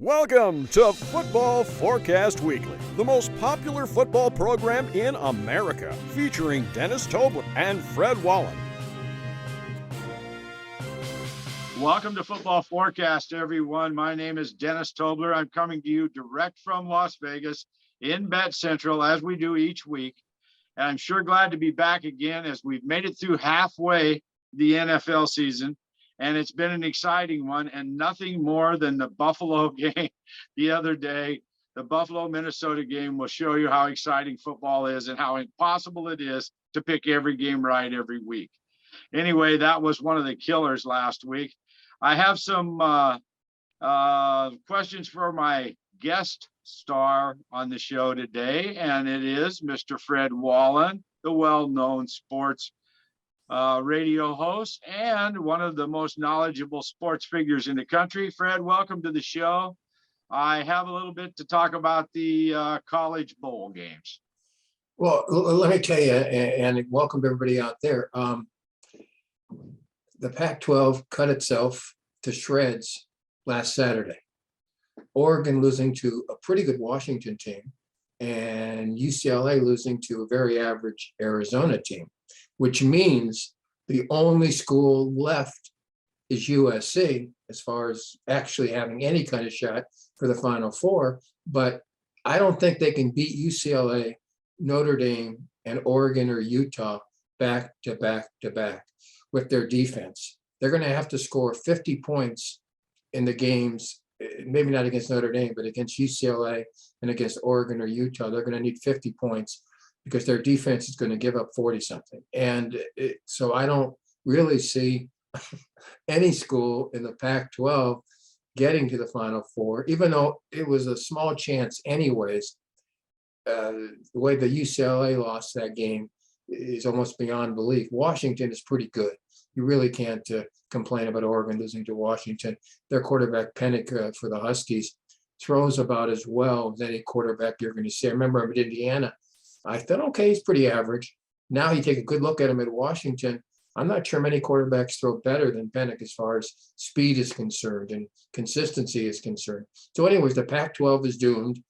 Welcome to Football Forecast Weekly, the most popular football program in America, featuring Dennis Tobler and Fred Wallen. Welcome to Football Forecast, everyone. My name is Dennis Tobler. I'm coming to you direct from Las Vegas in Bet Central, as we do each week. And I'm sure glad to be back again as we've made it through halfway the NFL season. And it's been an exciting one, and nothing more than the Buffalo game the other day. The Buffalo-Minnesota game will show you how exciting football is and how impossible it is to pick every game right every week. Anyway, that was one of the killers last week. I have some questions for my guest star on the show today, and it is Mr. Fred Wallen, the well-known sports radio host and one of the most knowledgeable sports figures in the country. Fred, welcome to the show. I have a little bit to talk about the college bowl games. Well, let me tell you, and welcome to everybody out there. The Pac-12 cut itself to shreds last Saturday. Oregon losing to a pretty good Washington team, and UCLA losing to a very average Arizona team, which means the only school left is USC as far as actually having any kind of shot for the Final Four. But I don't think they can beat UCLA, Notre Dame, and Oregon or Utah back to back to back with their defense. They're going to have to score 50 points in the games, maybe not against Notre Dame, but against UCLA and against Oregon or Utah. They're going to need 50 points because their defense is going to give up 40 something. And so I don't really see any school in the Pac-12 getting to the Final Four, even though it was a small chance anyways. The way the UCLA lost that game is almost beyond belief. Washington is pretty good. You really can't complain about Oregon losing to Washington. Their quarterback, Pennick, for the Huskies, throws about as well as any quarterback you're going to see. I remember him at Indiana. I thought, okay, he's pretty average. Now you take a good look at him at Washington. I'm not sure many quarterbacks throw better than Pennick as far as speed is concerned and consistency is concerned. So anyways, the Pac-12 is doomed.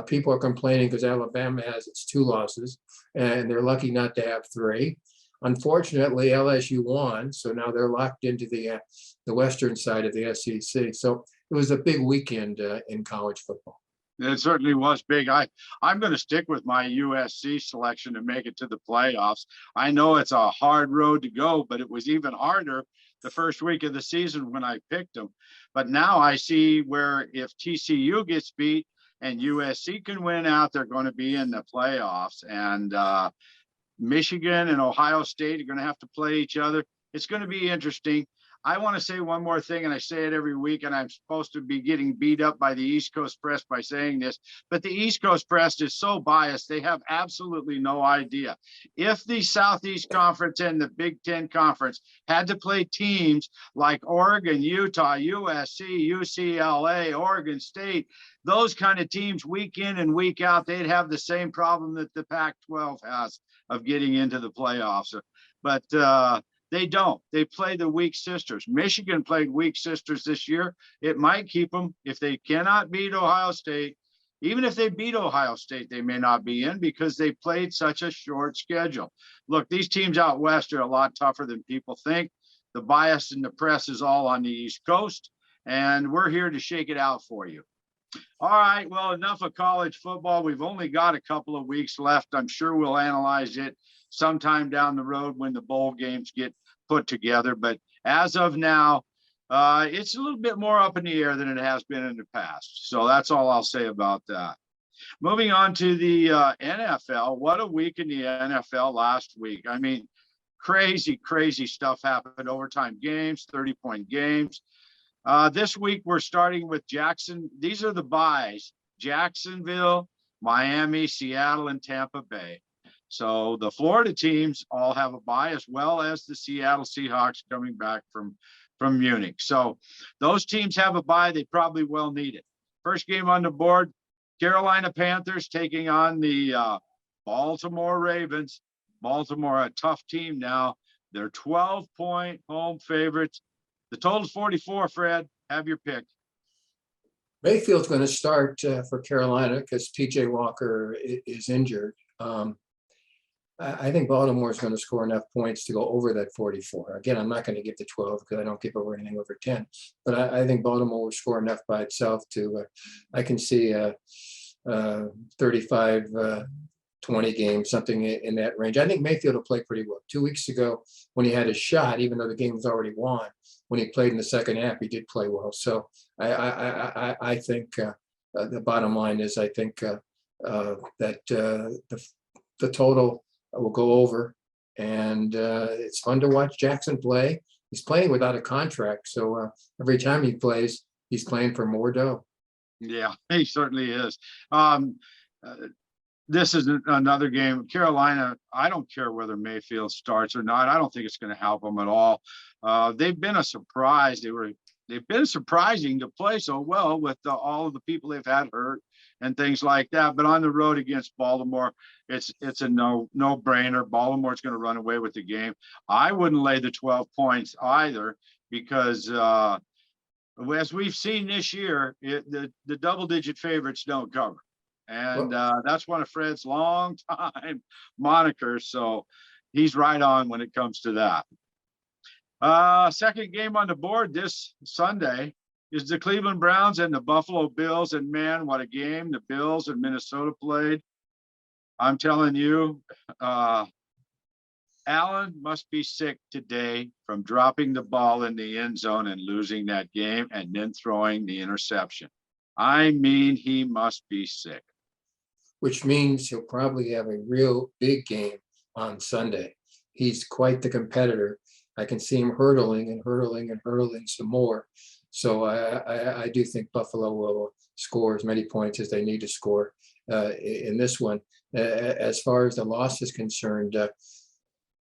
People are complaining because Alabama has its 2 losses, and they're lucky not to have 3. Unfortunately, LSU won, so now they're locked into the western side of the SEC. So it was a big weekend in college football. It certainly was big. I'm going to stick with my USC selection to make it to the playoffs. I know it's a hard road to go, but it was even harder the first week of the season when I picked them. But now I see where if TCU gets beat and USC can win out, they're going to be in the playoffs. And Michigan and Ohio State are going to have to play each other. It's going to be interesting. I want to say one more thing, and I say it every week, and I'm supposed to be getting beat up by the East Coast press by saying this, but the East Coast press is so biased, they have absolutely no idea. If the Southeast Conference and the Big Ten Conference had to play teams like Oregon, Utah, USC, UCLA, Oregon State, those kind of teams week in and week out, they'd have the same problem that the Pac-12 has of getting into the playoffs. But they don't. They play the weak sisters. Michigan played weak sisters this year. It might keep them. If they cannot beat Ohio State, even if they beat Ohio State, they may not be in because they played such a short schedule. Look, these teams out west are a lot tougher than people think. The bias in the press is all on the East Coast, and we're here to shake it out for you. All right, well, enough of college football. We've only got a couple of weeks left. I'm sure we'll analyze it sometime down the road when the bowl games get put together. But as of now, it's a little bit more up in the air than it has been in the past. So that's all I'll say about that. Moving on to the NFL. What a week in the NFL last week. I mean, crazy, crazy stuff happened. Overtime games, 30-point games. This week, we're starting with Jackson. These are the byes: Jacksonville, Miami, Seattle, and Tampa Bay. So the Florida teams all have a bye, as well as the Seattle Seahawks coming back from Munich. So those teams have a bye. They probably will need it. First game on the board, Carolina Panthers taking on the Baltimore Ravens. Baltimore, a tough team now. They're 12-point home favorites. The total's 44, Fred. Have your pick. Mayfield's going to start for Carolina because P.J. Walker is injured. I think Baltimore is going to score enough points to go over that 44. Again, I'm not going to give the 12 because I don't give over anything over 10. But I think Baltimore will score enough by itself to, I can see 35-20 game, something in that range. I think Mayfield will play pretty well. 2 weeks ago, when he had his shot, even though the game was already won, when he played in the second half, he did play well. So I think the bottom line is I think that the total will go over, and it's fun to watch Jackson play. He's playing without a contract, so every time he plays, he's playing for more dough. Yeah, he certainly is. This is another game. Carolina, I don't care whether Mayfield starts or not. I don't think it's going to help them at all. They've been a surprise. They've been surprising to play so well with all of the people they've had hurt and things like that. But on the road against Baltimore, it's a no-brainer. Baltimore's going to run away with the game. I wouldn't lay the 12 points either because as we've seen this year, the double-digit favorites don't cover. And that's one of Fred's long-time monikers. So he's right on when it comes to that. Second game on the board this Sunday is the Cleveland Browns and the Buffalo Bills. And man, what a game the Bills and Minnesota played. I'm telling you, Allen must be sick today from dropping the ball in the end zone and losing that game and then throwing the interception. I mean, he must be sick. Which means he'll probably have a real big game on Sunday. He's quite the competitor. I can see him hurtling some more. So I do think Buffalo will score as many points as they need to score in this one. As far as the loss is concerned,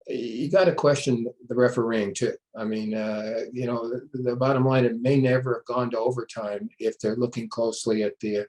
you got to question the refereeing too. I mean, the bottom line, it may never have gone to overtime if they're looking closely at the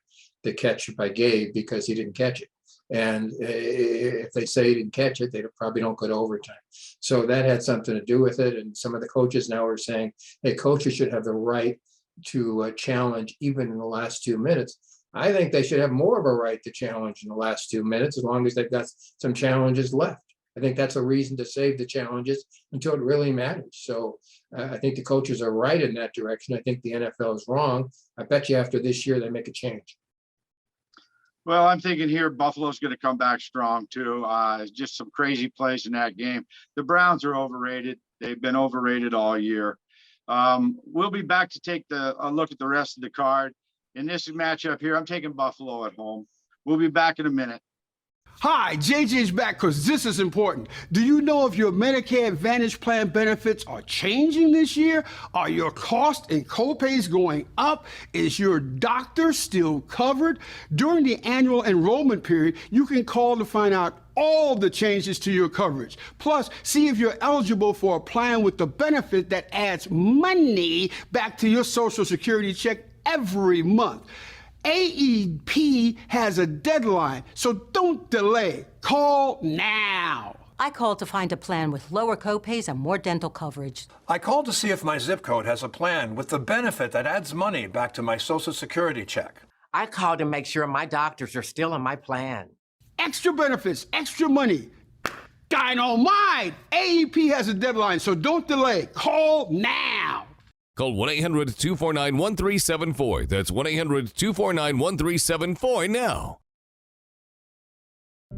catch by Gabe because he didn't catch it. And if they say he didn't catch it, they probably don't go to overtime. So that had something to do with it. And some of the coaches now are saying, hey, coaches should have the right to challenge even in the last 2 minutes. I think they should have more of a right to challenge in the last 2 minutes as long as they've got some challenges left. I think that's a reason to save the challenges until it really matters. So I think the coaches are right in that direction. I think the NFL is wrong. I bet you after this year, they make a change. Well, I'm thinking here Buffalo's going to come back strong too. Just some crazy plays in that game. The Browns are overrated. They've been overrated all year. We'll be back to take a look at the rest of the card. In this matchup here, I'm taking Buffalo at home. We'll be back in a minute. Hi, JJ's back because this is important. Do you know if your Medicare Advantage plan benefits are changing this year? Are your costs and copays going up? Is your doctor still covered? During the annual enrollment period, you can call to find out all the changes to your coverage. Plus, see if you're eligible for a plan with the benefit that adds money back to your Social Security check every month. AEP has a deadline, so don't delay. Call now. I called to find a plan with lower copays and more dental coverage. I called to see if my zip code has a plan with the benefit that adds money back to my Social Security check. I called to make sure my doctors are still in my plan. Extra benefits, extra money. Dynamite! AEP has a deadline, so don't delay. Call now. Call 1-800-249-1374. That's 1-800-249-1374 now.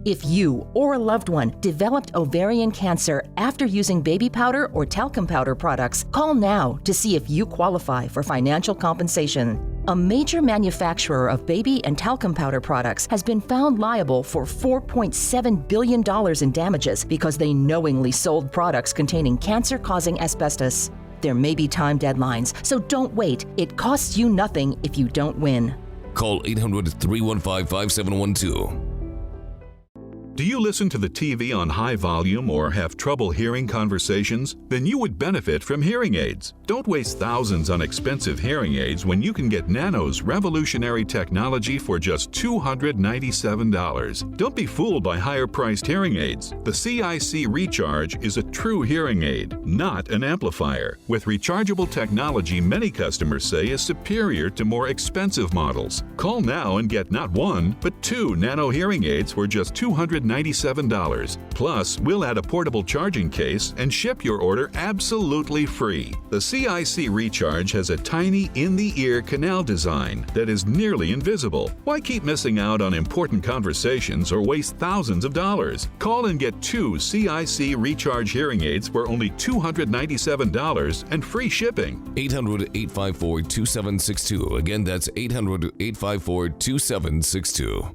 If you or a loved one developed ovarian cancer after using baby powder or talcum powder products, call now to see if you qualify for financial compensation. A major manufacturer of baby and talcum powder products has been found liable for $4.7 billion in damages because they knowingly sold products containing cancer-causing asbestos. There may be time deadlines, so don't wait. It costs you nothing if you don't win. Call 800-315-5712. Do you listen to the TV on high volume or have trouble hearing conversations? Then you would benefit from hearing aids. Don't waste thousands on expensive hearing aids when you can get Nano's revolutionary technology for just $297. Don't be fooled by higher-priced hearing aids. The CIC Recharge is a true hearing aid, not an amplifier. With rechargeable technology many customers say is superior to more expensive models. Call now and get not one, but 2 Nano hearing aids for just $297. Plus, we'll add a portable charging case and ship your order absolutely free. The CIC Recharge has a tiny in-the-ear canal design that is nearly invisible. Why keep missing out on important conversations or waste thousands of dollars? Call and get 2 CIC Recharge hearing aids for only $297 and free shipping. 800-854-2762. Again, that's 800-854-2762.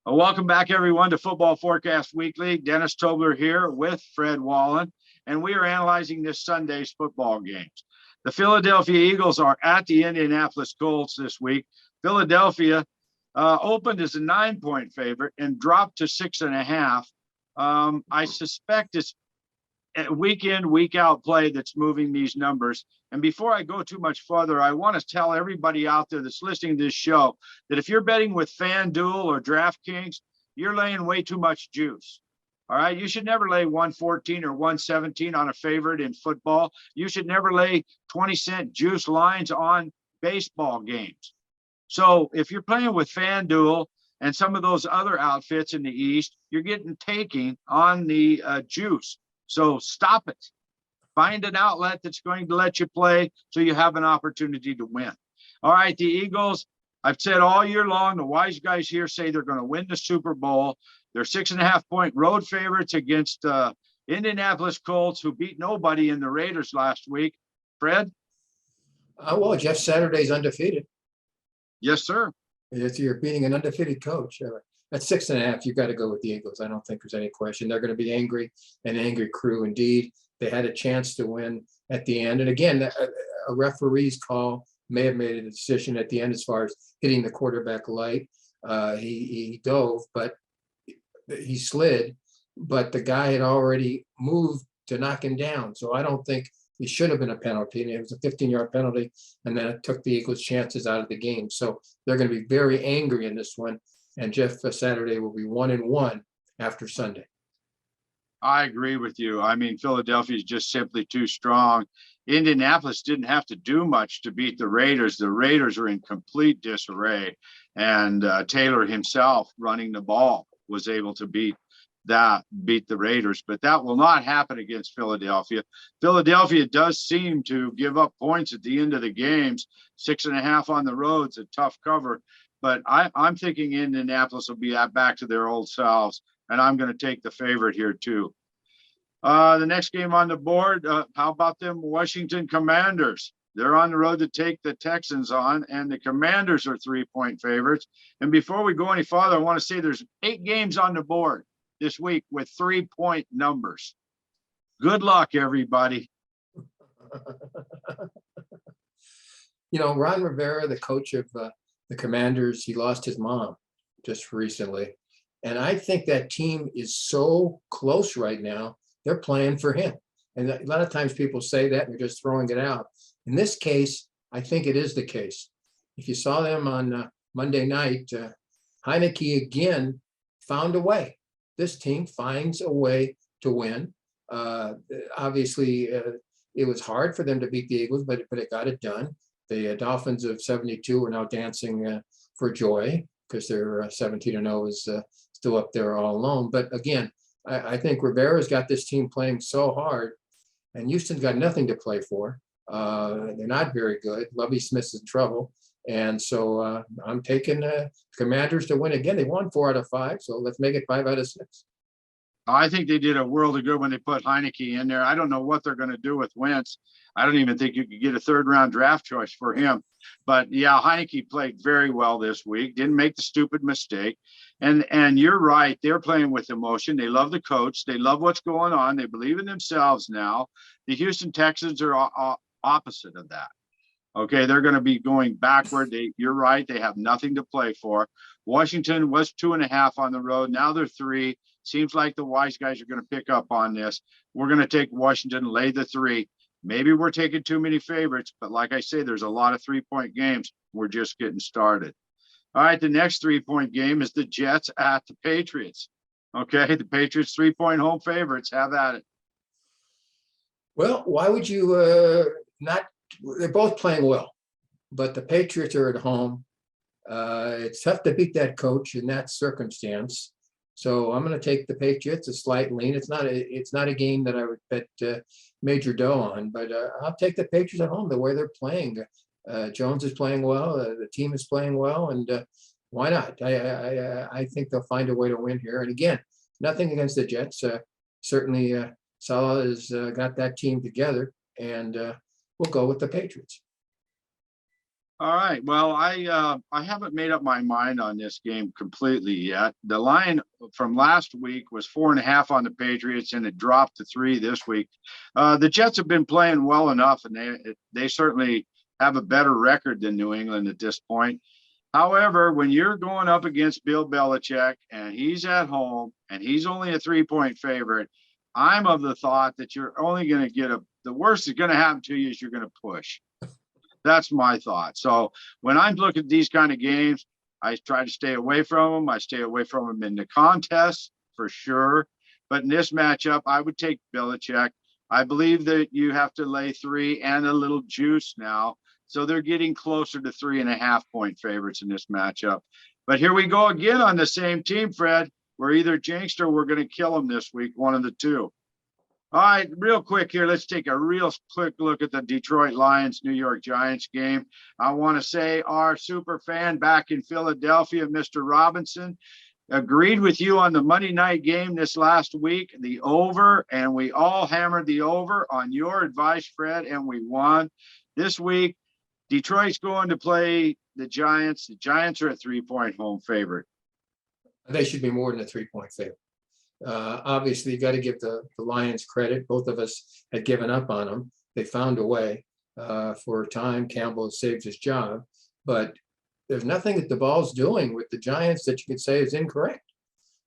Welcome back, everyone, to Football Forecast Weekly. Dennis Tobler here with Fred Wallen, and we are analyzing this Sunday's football games. The Philadelphia Eagles are at the Indianapolis Colts this week. Philadelphia opened as a 9-point favorite and dropped to 6.5. I suspect it's week in, week out play that's moving these numbers. And before I go too much further, I want to tell everybody out there that's listening to this show that if you're betting with FanDuel or DraftKings, you're laying way too much juice. All right. You should never lay 114 or 117 on a favorite in football. You should never lay 20-cent juice lines on baseball games. So if you're playing with FanDuel and some of those other outfits in the East, you're getting taking on the juice. So stop it. Find an outlet that's going to let you play so you have an opportunity to win. All right, the Eagles, I've said all year long, the wise guys here say they're going to win the Super Bowl. They're 6.5-point road favorites against Indianapolis Colts, who beat nobody in the Raiders last week. Fred? Well, Jeff Saturday's undefeated. Yes, sir. If you're beating an undefeated coach, at 6.5, you've got to go with the Eagles. I don't think there's any question. They're going to be angry, an angry crew indeed. They had a chance to win at the end. And again, a referee's call may have made a decision at the end as far as hitting the quarterback light. He dove, but he slid, but the guy had already moved to knock him down. So I don't think it should have been a penalty. And it was a 15-yard penalty, and then it took the Eagles' chances out of the game. So they're going to be very angry in this one. And Jeff Saturday will be 1-1 after Sunday. I agree with you. I mean, Philadelphia is just simply too strong. Indianapolis didn't have to do much to beat the Raiders. The Raiders are in complete disarray. And Taylor himself running the ball was able to beat the Raiders. But that will not happen against Philadelphia. Philadelphia does seem to give up points at the end of the games. 6.5 on the road's a tough cover. But I'm thinking Indianapolis will be back to their old selves, and I'm going to take the favorite here too. The next game on the board, how about them Washington Commanders? They're on the road to take the Texans on, and the Commanders are 3-point favorites. And before we go any farther, I want to say there's 8 games on the board this week with 3-point numbers. Good luck, everybody. You know, Ron Rivera, the coach of the Commanders, he lost his mom just recently. And I think that team is so close right now, they're playing for him. And a lot of times people say that and they're just throwing it out. In this case, I think it is the case. If you saw them on Monday night, Heineke again found a way. This team finds a way to win. Obviously, it was hard for them to beat the Eagles, but it got it done. The Dolphins of 72 are now dancing for joy because their 17-0 is still up there all alone. But again, I think Rivera's got this team playing so hard, and Houston's got nothing to play for. They're not very good. Lovie Smith's in trouble. And so I'm taking Commanders to win again. They won 4 out of 5, so let's make it 5 out of 6. I think they did a world of good when they put Heineke in there. I don't know what they're going to do with Wentz. I don't even think you could get a 3rd-round draft choice for him. But, yeah, Heineke played very well this week, didn't make the stupid mistake. And you're right. They're playing with emotion. They love the coach. They love what's going on. They believe in themselves now. The Houston Texans are opposite of that. Okay, they're going to be going backward. You're right. They have nothing to play for. Washington was 2.5 on the road. Now they're 3. Seems like the wise guys are going to pick up on this. We're going to take Washington, lay the 3. Maybe we're taking too many favorites, but like I say, there's a lot of 3-point games. We're just getting started. All right, the next 3-point game is the Jets at the Patriots. Okay, the Patriots 3-point home favorites. Have at it. Well, why would you not? They're both playing well, but the Patriots are at home. It's tough to beat that coach in that circumstance. So I'm going to take the Patriots, a slight lean. It's not a game that I would bet major dough on, but I'll take the Patriots at home the way they're playing. Jones is playing well. The team is playing well, and why not? I think they'll find a way to win here. And again, nothing against the Jets. Certainly, Saleh has got that team together, and we'll go with the Patriots. All right. Well, I haven't made up my mind on this game completely yet. The line from last week was 4.5 on the Patriots, and it dropped to 3 this week. The Jets have been playing well enough, and they certainly have a better record than New England at this point. However, when you're going up against Bill Belichick and he's at home and he's only a 3-point favorite, I'm of the thought that you're only going to get the worst that's going to happen to you is you're going to push. That's my thought. So when I'm looking at these kind of games, I try to stay away from them. I stay away from them in the contests for sure. But in this matchup, I would take Belichick. I believe that you have to lay 3 and a little juice now. So they're getting closer to 3.5-point favorites in this matchup. But here we go again on the same team, Fred. We're either jinxed or we're going to kill them this week, one of the two. All right, real quick here, let's take a real quick look at the Detroit Lions New York Giants game. I want to say our super fan back in Philadelphia, Mr. Robinson, agreed with you on the Monday night game this last week, the over, and we all hammered the over on your advice, Fred, and we won. This week, Detroit's going to play the Giants. The Giants are a 3-point home favorite. They should be more than a 3-point favorite. Obviously, you got to give the Lions credit. Both of us had given up on them. They found a way. For a time, Campbell saved his job. But there's nothing that the ball's doing with the Giants that you could say is incorrect.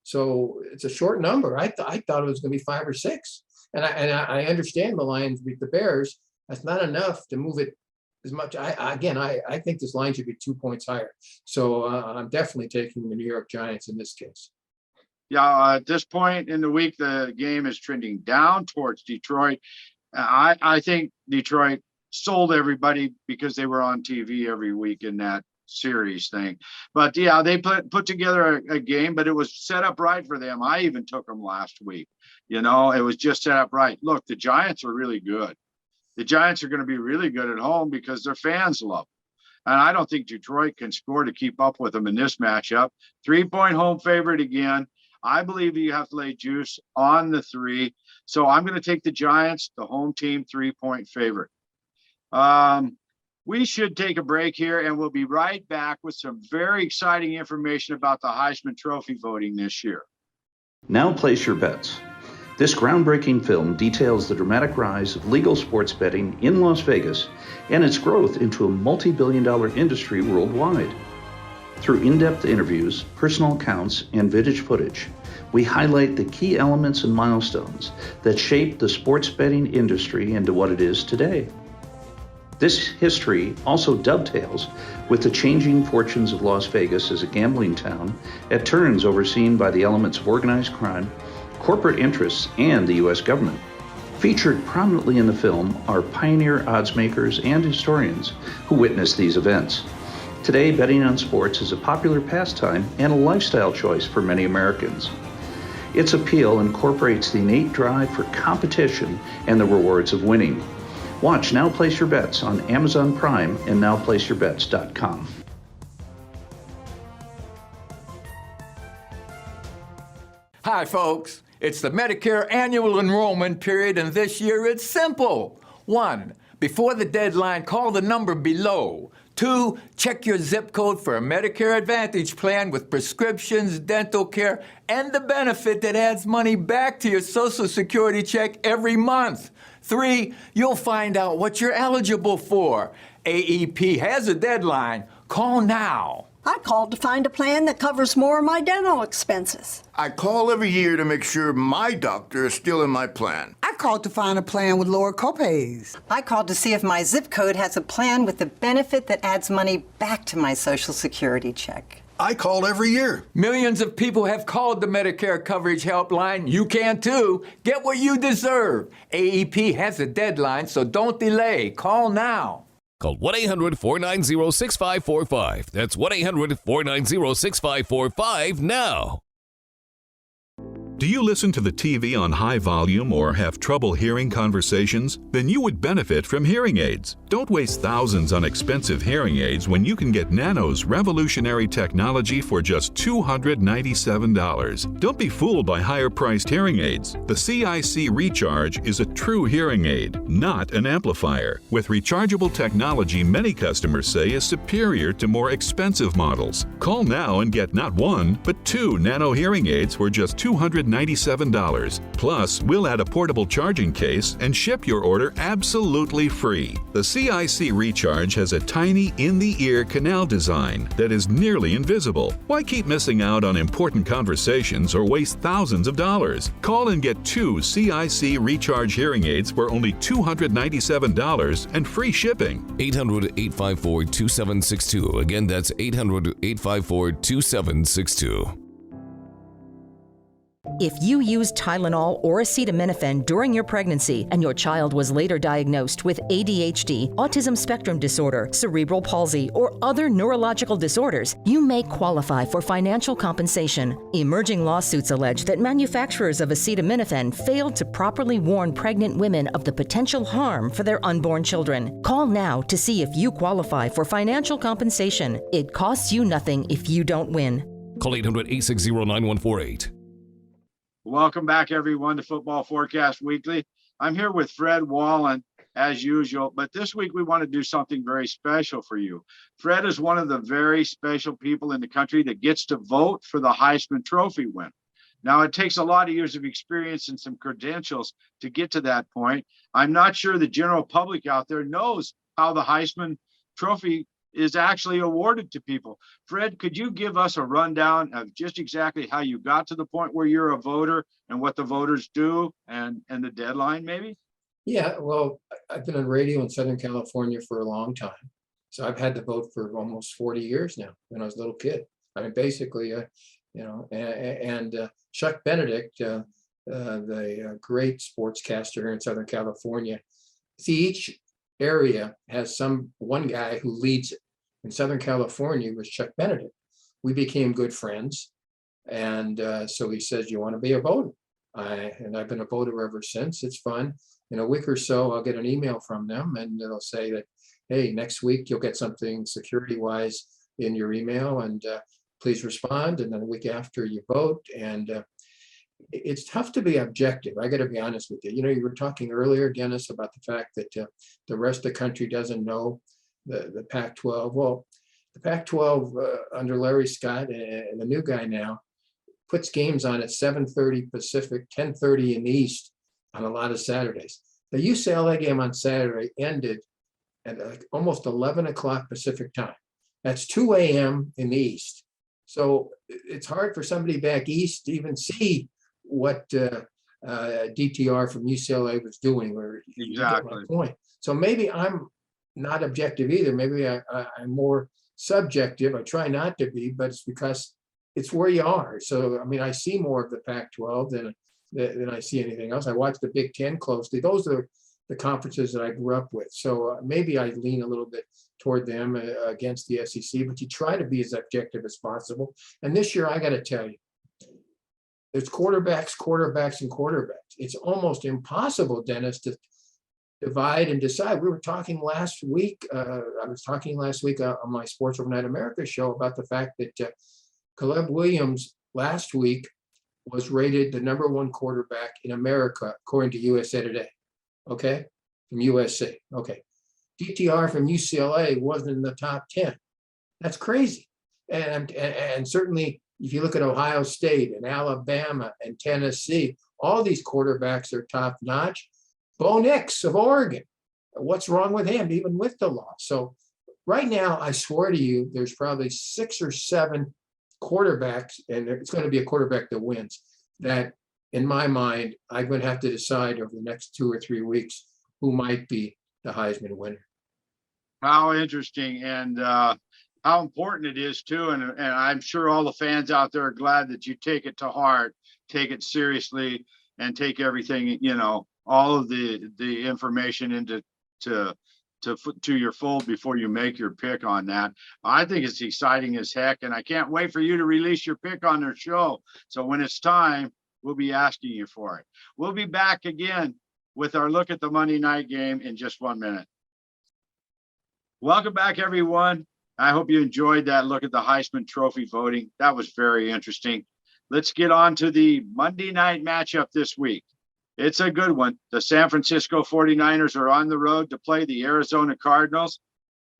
So it's a short number. I thought it was going to be 5 or 6. And I understand the Lions beat the Bears. That's not enough to move it as much. I think this line should be 2 points higher. So I'm definitely taking the New York Giants in this case. Yeah, at this point in the week, the game is trending down towards Detroit. I think Detroit sold everybody because they were on TV every week in that series thing. But yeah, they put together a game, but it was set up right for them. I even took them last week. You know, it was just set up right. Look, the Giants are really good. The Giants are going to be really good at home because their fans love them. And I don't think Detroit can score to keep up with them in this matchup. 3-point home favorite again. I believe you have to lay juice on the 3. So I'm going to take the Giants, the home team, 3-point favorite. We should take a break here, and we'll be right back with some very exciting information about the Heisman Trophy voting this year. Now place your bets. This groundbreaking film details the dramatic rise of legal sports betting in Las Vegas and its growth into a multi-billion-dollar industry worldwide. Through in-depth interviews, personal accounts, and vintage footage, we highlight the key elements and milestones that shaped the sports betting industry into what it is today. This history also dovetails with the changing fortunes of Las Vegas as a gambling town at turns overseen by the elements of organized crime, corporate interests, and the U.S. government. Featured prominently in the film are pioneer odds makers and historians who witnessed these events. Today, betting on sports is a popular pastime and a lifestyle choice for many Americans. Its appeal incorporates the innate drive for competition and the rewards of winning. Watch Now Place Your Bets on Amazon Prime and NowPlaceYourBets.com. Hi, folks. It's the Medicare annual enrollment period, and this year it's simple. 1, before the deadline, call the number below. 2, check your zip code for a Medicare Advantage plan with prescriptions, dental care, and the benefit that adds money back to your Social Security check every month. 3, you'll find out what you're eligible for. AEP has a deadline. Call now. I called to find a plan that covers more of my dental expenses. I call every year to make sure my doctor is still in my plan. I called to find a plan with lower copays. I called to see if my zip code has a plan with the benefit that adds money back to my Social Security check. I call every year. Millions of people have called the Medicare Coverage Helpline. You can too. Get what you deserve. AEP has a deadline, so don't delay. Call now. Call 1-800-490-6545. That's 1-800-490-6545 now. Do you listen to the TV on high volume or have trouble hearing conversations? Then you would benefit from hearing aids. Don't waste thousands on expensive hearing aids when you can get Nano's revolutionary technology for just $297. Don't be fooled by higher-priced hearing aids. The CIC Recharge is a true hearing aid, not an amplifier. With rechargeable technology many customers say is superior to more expensive models. Call now and get not one, but 2 Nano hearing aids for just $297. Plus, we'll add a portable charging case and ship your order absolutely free. The CIC Recharge has a tiny in-the-ear canal design that is nearly invisible. Why keep missing out on important conversations or waste thousands of dollars? Call and get 2 CIC Recharge hearing aids for only $297 and free shipping. 800-854-2762. Again, that's 800-854-2762. If you used Tylenol or acetaminophen during your pregnancy and your child was later diagnosed with ADHD, autism spectrum disorder, cerebral palsy, or other neurological disorders, you may qualify for financial compensation. Emerging lawsuits allege that manufacturers of acetaminophen failed to properly warn pregnant women of the potential harm for their unborn children. Call now to see if you qualify for financial compensation. It costs you nothing if you don't win. Call 800-860-9148. Welcome back, everyone, to Football Forecast Weekly. I'm here with Fred Wallen, as usual, but this week we want to do something very special for you. Fred is one of the very special people in the country that gets to vote for the Heisman Trophy winner. Now, it takes a lot of years of experience and some credentials to get to that point. I'm not sure the general public out there knows how the Heisman Trophy is actually awarded to people. Fred, could you give us a rundown of just exactly how you got to the point where you're a voter and what the voters do and the deadline maybe? Yeah, well, I've been on radio in Southern California for a long time. So I've had to vote for almost 40 years now when I was a little kid. I mean, basically, Chuck Benedict, the great sportscaster here in Southern California, see, each area has one guy who leads it. In Southern California was Chuck Benedict. We became good friends. And so he says, you want to be a voter? And I've been a voter ever since. It's fun. In a week or so, I'll get an email from them and they'll say that, hey, next week you'll get something security-wise in your email and please respond. And then a week after you vote. And it's tough to be objective. I got to be honest with you. You know, you were talking earlier, Dennis, about the fact that the rest of the country doesn't know the Pac-12. Well, the Pac-12 under Larry Scott and the new guy now puts games on at 7:30 Pacific, 10:30 in the East on a lot of Saturdays. The UCLA game on Saturday ended at like almost 11 o'clock Pacific time. That's 2 a.m. in the East. So it's hard for somebody back East to even see what DTR from UCLA was doing, or exactly. Point. So maybe I'm not objective either. Maybe I'm more subjective. I try not to be, but it's because it's where you are. So I mean, I see more of the Pac-12 than I see anything else. I watch the Big Ten closely. Those are the conferences that I grew up with. So maybe I lean a little bit toward them against the SEC. But you try to be as objective as possible. And this year, I got to tell you, there's quarterbacks, and quarterbacks. It's almost impossible, Dennis, to divide and decide. We were talking last week. I was talking last week on my Sports Overnight America show about the fact that Caleb Williams last week was rated the #1 quarterback in America, according to USA Today. Okay, from USC. Okay, DTR from UCLA wasn't in the top 10. That's crazy. And certainly, if you look at Ohio State and Alabama and Tennessee, all these quarterbacks are top notch. Bo Nix of Oregon what's wrong with him, even with the loss? So right now, I swear to you, there's probably 6 or 7 quarterbacks, and it's going to be a quarterback that wins, that in my mind, I'm going to have to decide over the next 2 or 3 weeks who might be the Heisman winner. How interesting, and how important it is too. And I'm sure all the fans out there are glad that you take it to heart, take it seriously, and take everything, all of the information into to your fold before you make your pick on that. I think it's exciting as heck, and I can't wait for you to release your pick on their show. So when it's time, we'll be asking you for it. We'll be back again with our look at the Monday night game in just 1 minute. Welcome back, everyone. I hope you enjoyed that look at the Heisman Trophy voting. That was very interesting. Let's get on to the Monday night matchup this week. It's a good one. The San Francisco 49ers are on the road to play the Arizona Cardinals.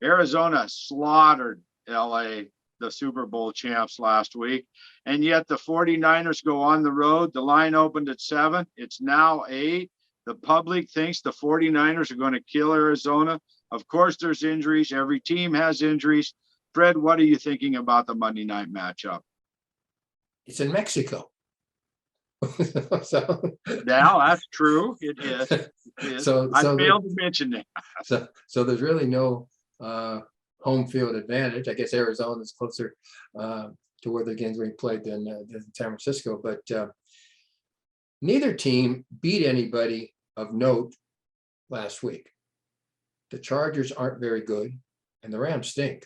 Arizona slaughtered LA, the Super Bowl champs, last week. And yet the 49ers go on the road. The line opened at 7. It's now 8. The public thinks the 49ers are going to kill Arizona. Of course, there's injuries. Every team has injuries. Fred, what are you thinking about the Monday night matchup? It's in Mexico. So, now, that's true. It is. It is. I failed to mention that. So there's really no home field advantage. I guess Arizona is closer to where the games being played than San Francisco. But neither team beat anybody of note last week. The Chargers aren't very good, and the Rams stink.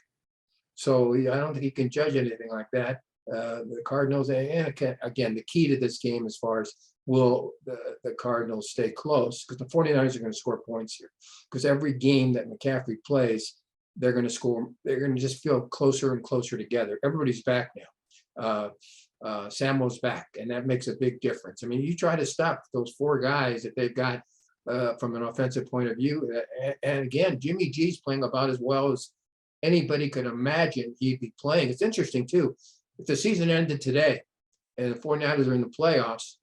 So I don't think you can judge anything like that. The Cardinals, and again, the key to this game as far as will the Cardinals stay close, because the 49ers are going to score points here. Because every game that McCaffrey plays, they're going to score. They're going to just feel closer and closer together. Everybody's back now. Samuel's back, and that makes a big difference. I mean, you try to stop those 4 guys that they've got from an offensive point of view. And again, Jimmy G's playing about as well as anybody could imagine he'd be playing. It's interesting, too. If the season ended today and the 49ers are in the playoffs,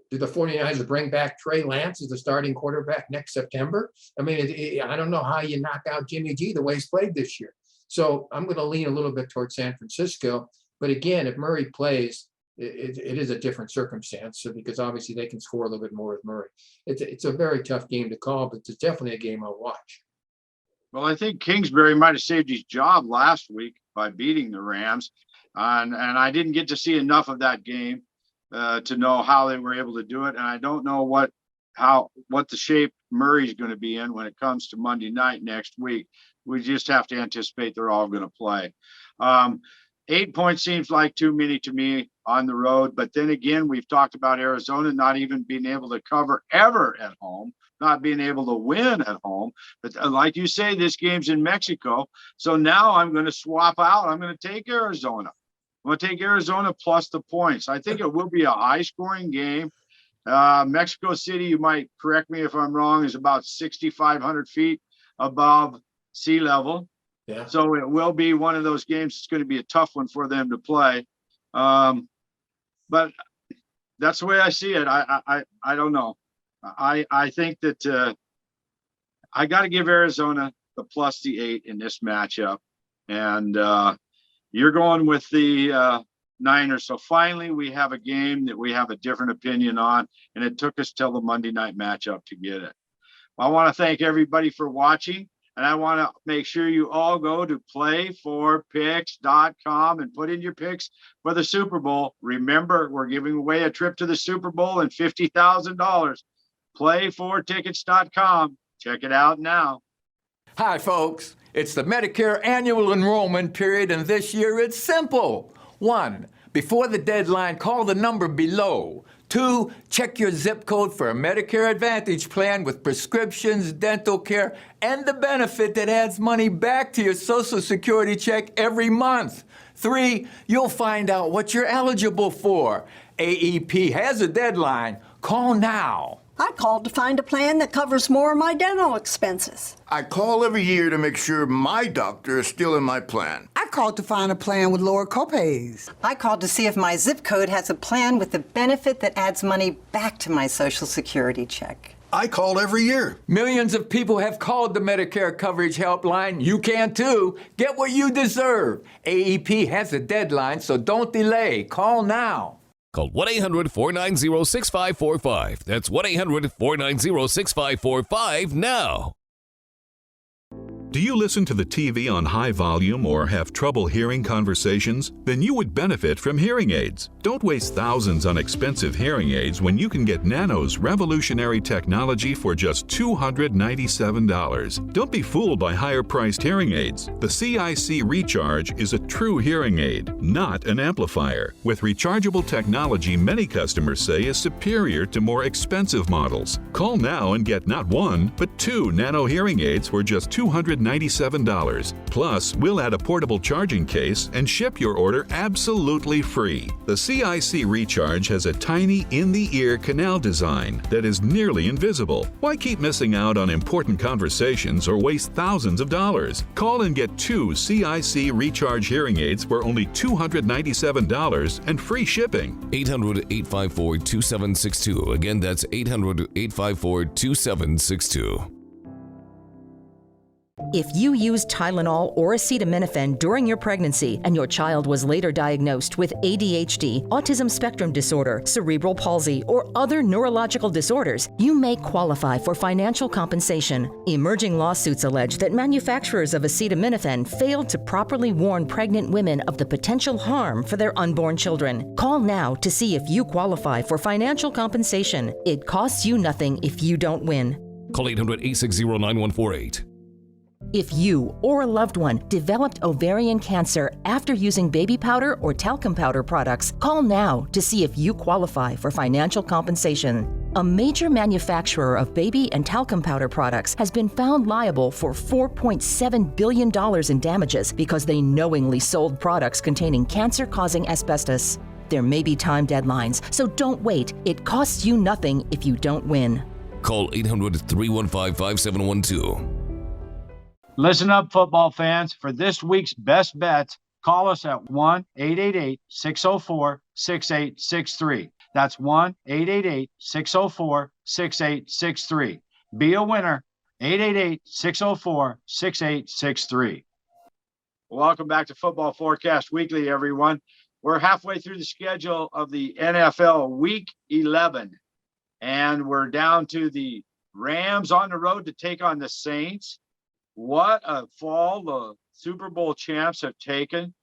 do the 49ers bring back Trey Lance as the starting quarterback next September? I mean, I don't know how you knock out Jimmy G the way he's played this year. So I'm going to lean a little bit towards San Francisco. But again, if Murray plays, it is a different circumstance, because obviously they can score a little bit more with Murray. It's a very tough game to call, but it's definitely a game I'll watch. Well, I think Kingsbury might have saved his job last week by beating the Rams. And I didn't get to see enough of that game to know how they were able to do it. And I don't know what the shape Murray's going to be in when it comes to Monday night next week. We just have to anticipate they're all going to play. 8 points seems like too many to me on the road. But then again, we've talked about Arizona not even being able to cover ever at home, not being able to win at home. But like you say, this game's in Mexico. So now I'm going to swap out. I'm going to take Arizona. I'm going to take Arizona plus the points. I think it will be a high-scoring game. Mexico City, you might correct me if I'm wrong, is about 6,500 feet above sea level. Yeah. So it will be one of those games. It's going to be a tough one for them to play. But that's the way I see it. I don't know. I think that I got to give Arizona the plus the 8 in this matchup. And you're going with the Niners. So finally, we have a game that we have a different opinion on, and it took us till the Monday night matchup to get it. I want to thank everybody for watching, and I want to make sure you all go to playforpicks.com and put in your picks for the Super Bowl. Remember, we're giving away a trip to the Super Bowl and $50,000. Playfortickets.com. Check it out now. Hi, folks. It's the Medicare annual enrollment period, and this year it's simple. 1, before the deadline, call the number below. 2, check your zip code for a Medicare Advantage plan with prescriptions, dental care, and the benefit that adds money back to your Social Security check every month. 3, you'll find out what you're eligible for. AEP has a deadline. Call now. I called to find a plan that covers more of my dental expenses. I call every year to make sure my doctor is still in my plan. I called to find a plan with lower copays. I called to see if my zip code has a plan with the benefit that adds money back to my Social Security check. I call every year. Millions of people have called the Medicare Coverage Helpline. You can too. Get what you deserve. AEP has a deadline, so don't delay. Call now. Call 1-800-490-6545. That's 1-800-490-6545 now. Do you listen to the TV on high volume or have trouble hearing conversations? Then you would benefit from hearing aids. Don't waste thousands on expensive hearing aids when you can get Nano's revolutionary technology for just $297. Don't be fooled by higher-priced hearing aids. The CIC Recharge is a true hearing aid, not an amplifier. With rechargeable technology many customers say is superior to more expensive models. Call now and get not one, but 2 Nano hearing aids for just $297. Plus, we'll add a portable charging case and ship your order absolutely free. The CIC Recharge has a tiny in-the-ear canal design that is nearly invisible. Why keep missing out on important conversations or waste thousands of dollars? Call and get 2 CIC Recharge hearing aids for only $297 and free shipping. 800-854-2762. Again, that's 800-854-2762. If you used Tylenol or acetaminophen during your pregnancy and your child was later diagnosed with ADHD, autism spectrum disorder, cerebral palsy, or other neurological disorders, you may qualify for financial compensation. Emerging lawsuits allege that manufacturers of acetaminophen failed to properly warn pregnant women of the potential harm for their unborn children. Call now to see if you qualify for financial compensation. It costs you nothing if you don't win. Call 800-860-9148. If you or a loved one developed ovarian cancer after using baby powder or talcum powder products, call now to see if you qualify for financial compensation. A major manufacturer of baby and talcum powder products has been found liable for $4.7 billion in damages because they knowingly sold products containing cancer-causing asbestos. There may be time deadlines, so don't wait. It costs you nothing if you don't win. Call 800-315-5712. Listen up, football fans. For this week's best bets, call us at 1-888-604-6863. That's 1-888-604-6863. Be a winner. 888-604-6863. Welcome back to Football Forecast Weekly, everyone. We're halfway through the schedule of the NFL Week 11, and we're down to the Rams on the road to take on the Saints. What a fall the Super Bowl champs have taken.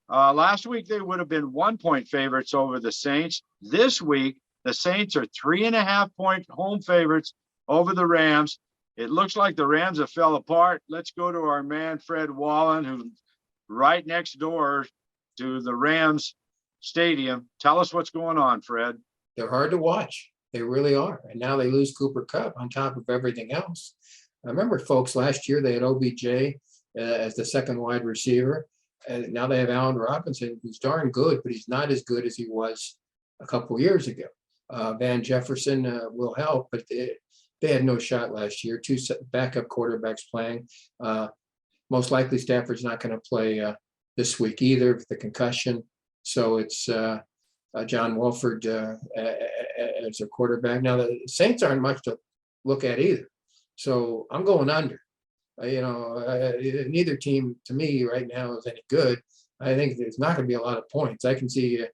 Last week, they would have been 1-point favorites over the Saints. This week, the Saints are 3.5-point home favorites over the Rams. It looks like the Rams have fell apart. Let's go to our man, Fred Wallen, who's right next door to the Rams stadium. Tell us what's going on, Fred. They're hard to watch. They really are. And now they lose Cooper Kupp on top of everything else. I remember, folks, last year they had OBJ as the second wide receiver. And now they have Allen Robinson, who's darn good, but he's not as good as he was a couple years ago. Van Jefferson will help, but they had no shot last year. 2 backup quarterbacks playing. Most likely Stafford's not going to play this week either with the concussion. So it's John Wolford as their quarterback. Now, the Saints aren't much to look at either. So I'm going under. Neither team to me right now is any good. I think there's not going to be a lot of points. I can see,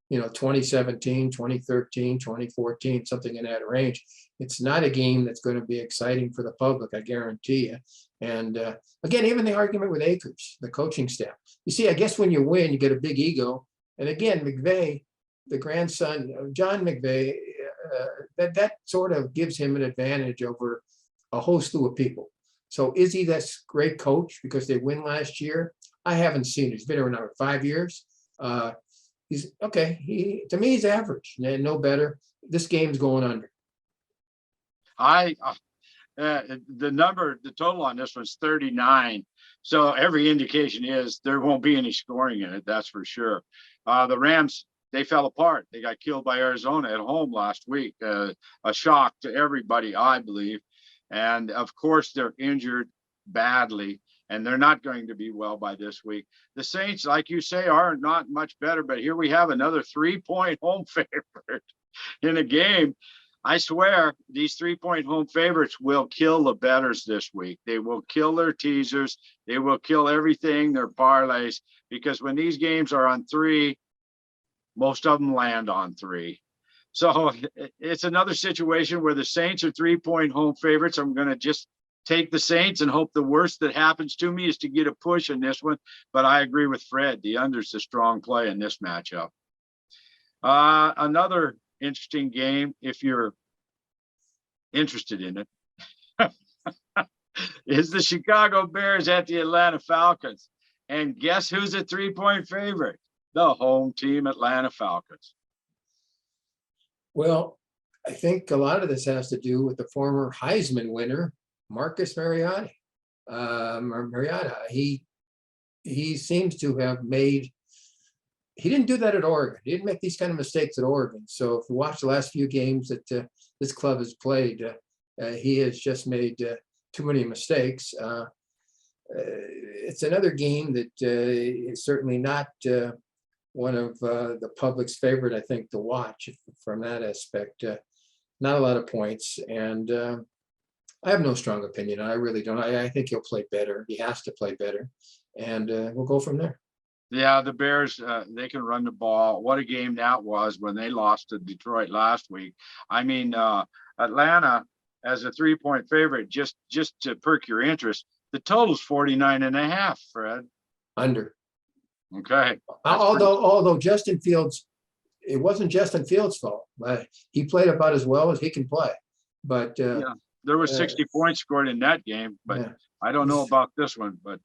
2017, 2013, 2014, something in that range. It's not a game that's going to be exciting for the public, I guarantee you. And again, even the argument with Akers, the coaching staff. You see, I guess when you win, you get a big ego. And again, McVay, the grandson of John McVay, that sort of gives him an advantage over a whole slew of people. So is he this great coach because they win last year? I haven't seen it. He's been around 5 years. He's okay. To me, he's average, no better. This game's going under. The total on this one's 39. So every indication is there won't be any scoring in it. That's for sure. The Rams, they fell apart. They got killed by Arizona at home last week. A shock to everybody, I believe. And of course, they're injured badly, and they're not going to be well by this week. The Saints, like you say, are not much better, but here we have another 3-point home favorite in a game. I swear these 3-point home favorites will kill the bettors this week. They will kill their teasers. They will kill everything, their parlays, because when these games are on 3, most of them land on 3. So it's another situation where the Saints are 3-point home favorites. I'm going to just take the Saints and hope the worst that happens to me is to get a push in this one. But I agree with Fred. The under's a strong play in this matchup. Another interesting game, if you're interested in it, is the Chicago Bears at the Atlanta Falcons. And guess who's a 3-point favorite? The home team, Atlanta Falcons. Well, I think a lot of this has to do with the former Heisman winner, Marcus Mariota. He seems to have made. He didn't do that at Oregon. He didn't make these kind of mistakes at Oregon. So if you watch the last few games that this club has played, he has just made too many mistakes. It's another game that is certainly not one of the public's favorite, I think, to watch from that aspect. Not a lot of points. And I have no strong opinion. I really don't. I think he'll play better. He has to play better. And we'll go from there. Yeah, the Bears, they can run the ball. What a game that was when they lost to Detroit last week. I mean, Atlanta as a 3-point favorite, just to perk your interest, the total's 49.5, Fred. Under. Okay. Although Justin Fields, it wasn't Justin Fields' fault. He played about as well as he can play. But yeah, there was 60 points scored in that game, but yeah. I don't know about this one, but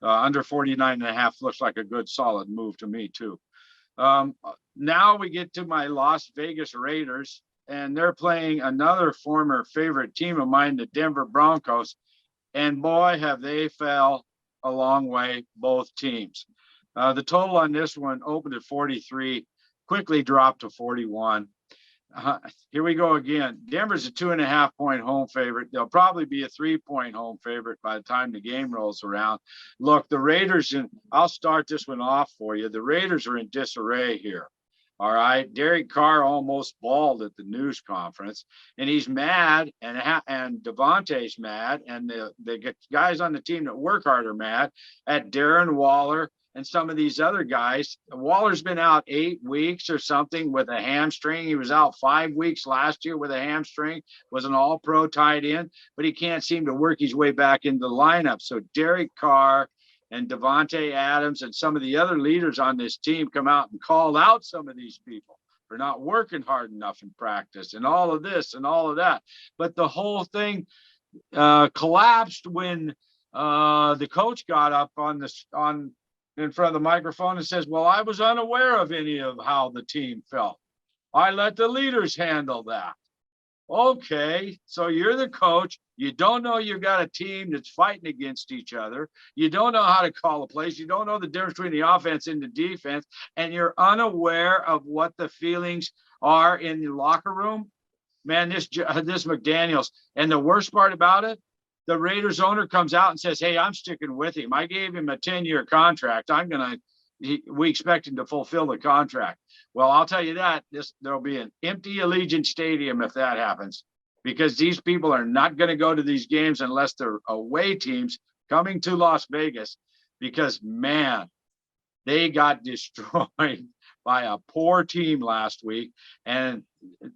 under 49.5 looks like a good solid move to me too. Now we get to my Las Vegas Raiders, and they're playing another former favorite team of mine, the Denver Broncos. And boy, have they fell a long way, both teams. The total on this one opened at 43, quickly dropped to 41. Here we go again. Denver's a 2.5-point home favorite. They'll probably be a 3-point home favorite by the time the game rolls around. Look, the Raiders, and I'll start this one off for you. The Raiders are in disarray here. All right. Derek Carr almost balled at the news conference, and he's mad, and Devontae's mad, and the guys on the team that work hard are mad at Darren Waller and some of these other guys. Waller's been out 8 weeks or something with a hamstring. He was out 5 weeks last year with a hamstring, was an all-pro tight end, but he can't seem to work his way back into the lineup. So Derek Carr and Devontae Adams and some of the other leaders on this team come out and called out some of these people for not working hard enough in practice and all of this and all of that. But the whole thing collapsed when the coach got up in front of the microphone and says, well, I was unaware of any of how the team felt. I let the leaders handle that. Okay, so you're the coach. You don't know you've got a team that's fighting against each other. You don't know how to call a place. You don't know the difference between the offense and the defense, and you're unaware of what the feelings are in the locker room. Man, this McDaniels, and the worst part about it, the Raiders owner comes out and says, hey, I'm sticking with him. I gave him a 10-year contract. We expect him to fulfill the contract. Well, I'll tell you that there'll be an empty Allegiant Stadium if that happens, because these people are not going to go to these games unless they're away teams coming to Las Vegas, because man, they got destroyed by a poor team last week, and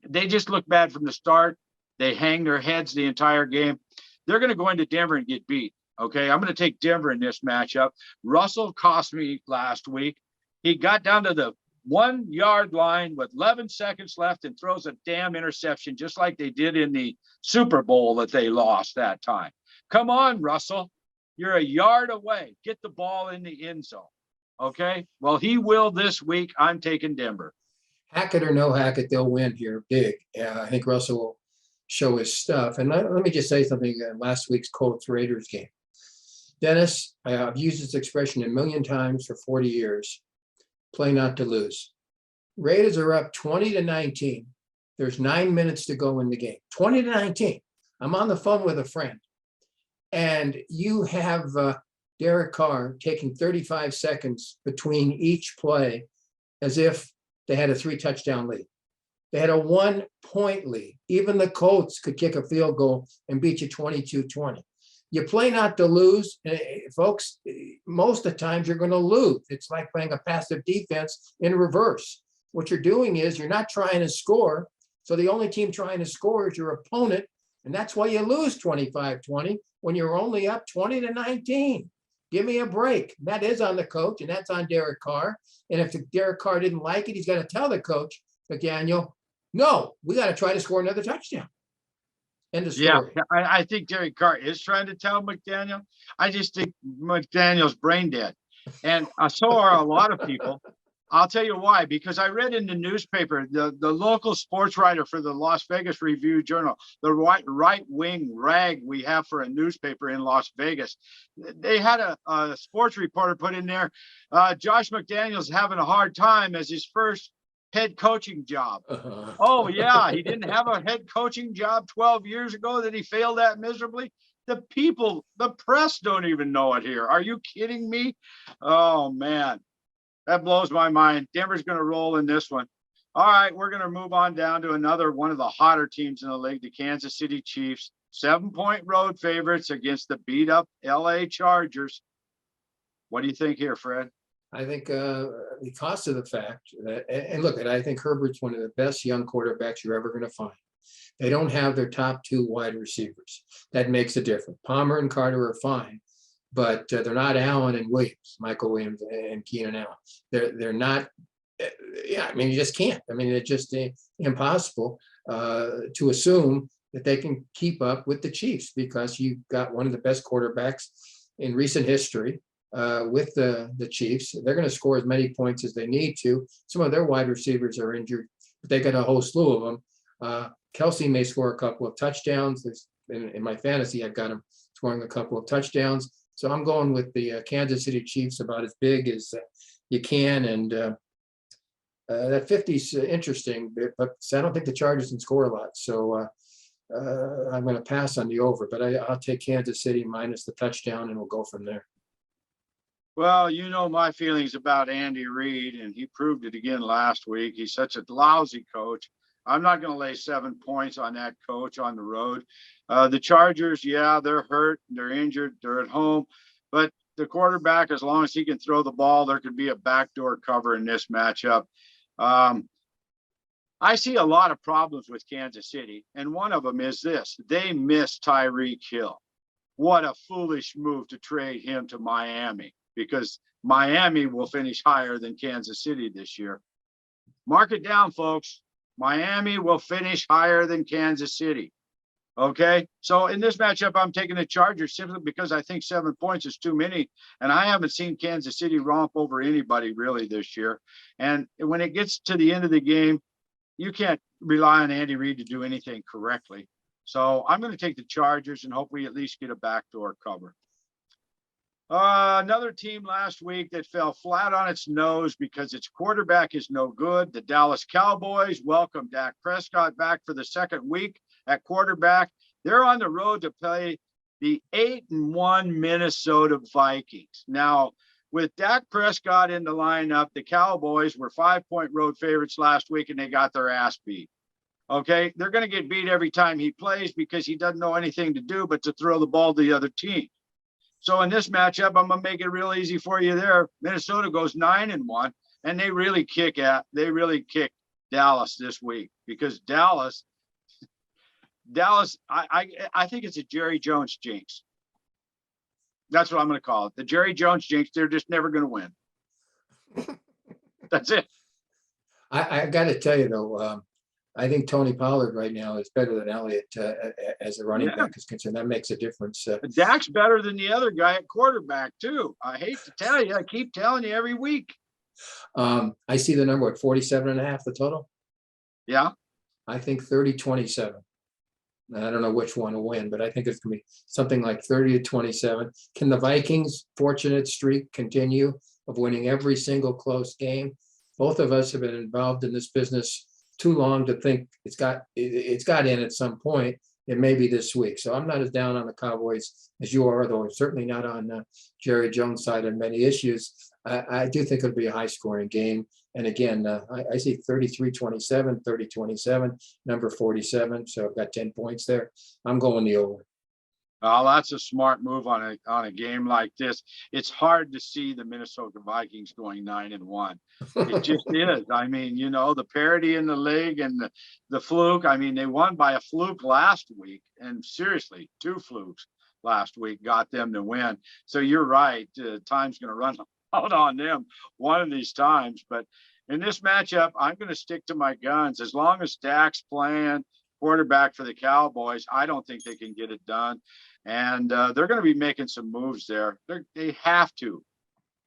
they just look bad from the start. They hang their heads the entire game. They're going to go into Denver and get beat. Okay, I'm going to take Denver in this matchup. Russell cost me last week. He got down to the 1-yard line with 11 seconds left and throws a damn interception, just like they did in the Super Bowl that they lost that time. Come on, Russell. You're a yard away. Get the ball in the end zone. Okay, well, he will this week. I'm taking Denver. Hackett or no Hackett, they'll win here big. I think Russell will show his stuff. And let me just say something last week's Colts-Raiders game. Dennis, I've used this expression a million times for 40 years. Play not to lose. Raiders are up 20-19. There's 9 minutes to go in the game. 20-19. I'm on the phone with a friend. And you have Derek Carr taking 35 seconds between each play as if they had a 3-touchdown lead. They had a 1-point lead. Even the Colts could kick a field goal and beat you 22-20. You play not to lose, folks. Most of the times you're going to lose. It's like playing a passive defense in reverse. What you're doing is you're not trying to score. So the only team trying to score is your opponent. And that's why you lose 25-20 when you're only up 20-19. Give me a break. That is on the coach, and that's on Derek Carr. And if Derek Carr didn't like it, he's got to tell the coach, McDaniel, no, we got to try to score another touchdown. End of story. Yeah, I think Derek Carr is trying to tell McDaniel. I just think McDaniel's brain dead. And so are a lot of people. I'll tell you why, because I read in the newspaper, the local sports writer for the Las Vegas Review-Journal, the right-wing rag we have for a newspaper in Las Vegas, they had a sports reporter put in there, Josh McDaniels having a hard time as his first head coaching job. Oh, yeah, he didn't have a head coaching job 12 years ago that he failed at miserably. The people, the press don't even know it here. Are you kidding me? Oh, man. That blows my mind. Denver's going to roll in this one. All right, we're going to move on down to another one of the hotter teams in the league, the Kansas City Chiefs. 7-point road favorites against the beat-up LA Chargers. What do you think here, Fred? I think because of the fact that, and look, I think Herbert's one of the best young quarterbacks you're ever going to find. They don't have their top 2 wide receivers. That makes a difference. Palmer and Carter are fine, but they're not Allen and Williams, Michael Williams and Keenan Allen. They're not. Yeah, I mean, you just can't. I mean, it's just impossible to assume that they can keep up with the Chiefs because you've got one of the best quarterbacks in recent history with the Chiefs. They're going to score as many points as they need to. Some of their wide receivers are injured, but they got a whole slew of them. Kelsey may score a couple of touchdowns. In my fantasy, I've got him scoring a couple of touchdowns. So I'm going with the Kansas City Chiefs about as big as you can. And that 50 is interesting, but I don't think the Chargers can score a lot. So I'm going to pass on the over, but I'll take Kansas City minus the touchdown and we'll go from there. Well, you know my feelings about Andy Reid, and he proved it again last week. He's such a lousy coach. I'm not going to lay 7 points on that coach on the road. The Chargers, yeah, they're hurt, they're injured, they're at home, but the quarterback, as long as he can throw the ball, there could be a backdoor cover in this matchup. I see a lot of problems with Kansas City, and one of them is this. They missed Tyreek Hill. What a foolish move to trade him to Miami, because Miami will finish higher than Kansas City this year. Mark it down, folks. Miami will finish higher than Kansas City. Okay, so in this matchup, I'm taking the Chargers simply because I think 7 points is too many, and I haven't seen Kansas City romp over anybody really this year. And when it gets to the end of the game, you can't rely on Andy Reid to do anything correctly. So I'm going to take the Chargers and hope we at least get a backdoor cover. Another team last week that fell flat on its nose because its quarterback is no good. The Dallas Cowboys welcome Dak Prescott back for the second week at quarterback. They're on the road to play the 8-1 Minnesota Vikings. Now, with Dak Prescott in the lineup, the Cowboys were 5-point road favorites last week and they got their ass beat. Okay, they're going to get beat every time he plays because he doesn't know anything to do but to throw the ball to the other team. So in this matchup, I'm going to make it real easy for you there. Minnesota goes 9-1, and they really kick Dallas this week because Dallas, I think it's a Jerry Jones jinx. That's what I'm going to call it. The Jerry Jones jinx. They're just never going to win. That's it. I got to tell you, though, I think Tony Pollard right now is better than Elliott as a running back is concerned. That makes a difference. Dak's better than the other guy at quarterback, too. I hate to tell you. I keep telling you every week. I see the number at 47.5, the total. Yeah. I think 30-27. I don't know which one will win, but I think it's going to be something like 30-27. Can the Vikings' fortunate streak continue of winning every single close game? Both of us have been involved in this business too long to think it's got in at some point. It may be this week. So I'm not as down on the Cowboys as you are, though I'm certainly not on Jerry Jones' side on many issues. I do think it'll be a high-scoring game. And again, I see 33-27, 30-27, number 47. So I've got 10 points there. I'm going the over. Well, that's a smart move on a game like this. It's hard to see the Minnesota Vikings going 9-1. It just is. I mean, you know, the parity in the league and the fluke. I mean, they won by a fluke last week, and seriously, 2 flukes last week got them to win. So you're right. Time's going to run out on them one of these times. But in this matchup, I'm going to stick to my guns. As long as Dak's playing quarterback for the Cowboys, I don't think they can get it done. And they're going to be making some moves there. They have to.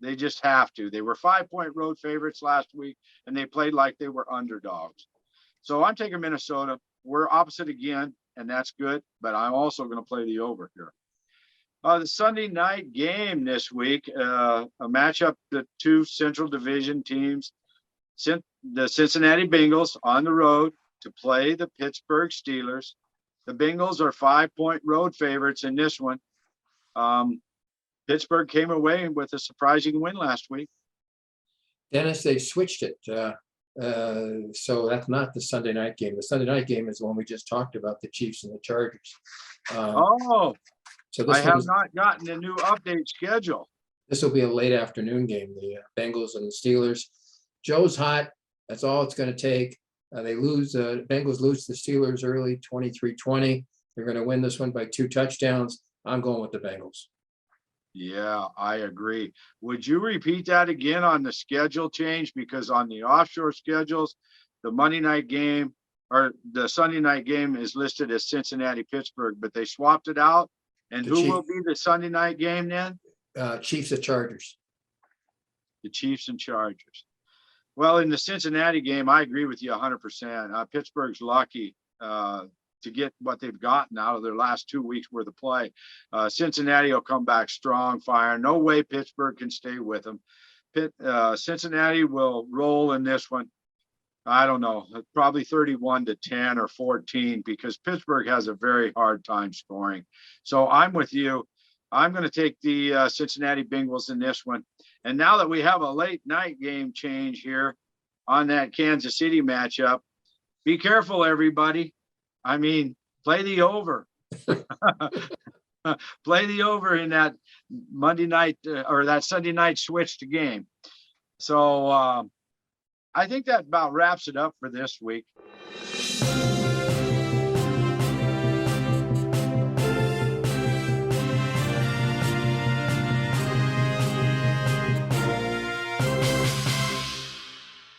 They just have to. They were 5-point road favorites last week, and they played like they were underdogs. So I'm taking Minnesota. We're opposite again, and that's good. But I'm also going to play the over here. The Sunday night game this week, a matchup, the 2 Central Division teams, the Cincinnati Bengals on the road to play the Pittsburgh Steelers. The Bengals are 5-point road favorites in this one. Pittsburgh came away with a surprising win last week. Dennis, they switched it. So that's not the Sunday night game. The Sunday night game is the one we just talked about, the Chiefs and the Chargers. So I have not gotten a new update schedule. This will be a late afternoon game, the Bengals and the Steelers. Joe's hot. That's all it's going to take. They lose. Bengals lose the Steelers early, 23-20. They're going to win this one by 2 touchdowns. I'm going with the Bengals. Yeah, I agree. Would you repeat that again on the schedule change? Because on the offshore schedules, the Monday night game or the Sunday night game is listed as Cincinnati-Pittsburgh, but they swapped it out. And who will be the Sunday night game then? Chiefs and Chargers. The Chiefs and Chargers. Well, in the Cincinnati game, I agree with you 100%. Pittsburgh's lucky to get what they've gotten out of their last 2 weeks worth of play. Cincinnati will come back strong, fire. No way Pittsburgh can stay with them. Cincinnati will roll in this one. I don't know, probably 31-10 or 14, because Pittsburgh has a very hard time scoring. So I'm with you. I'm going to take the Cincinnati Bengals in this one. And now that we have a late night game change here on that Kansas City matchup, be careful, everybody. I mean, play the over. Play the over in that Monday night or that Sunday night switched game. So I think that about wraps it up for this week.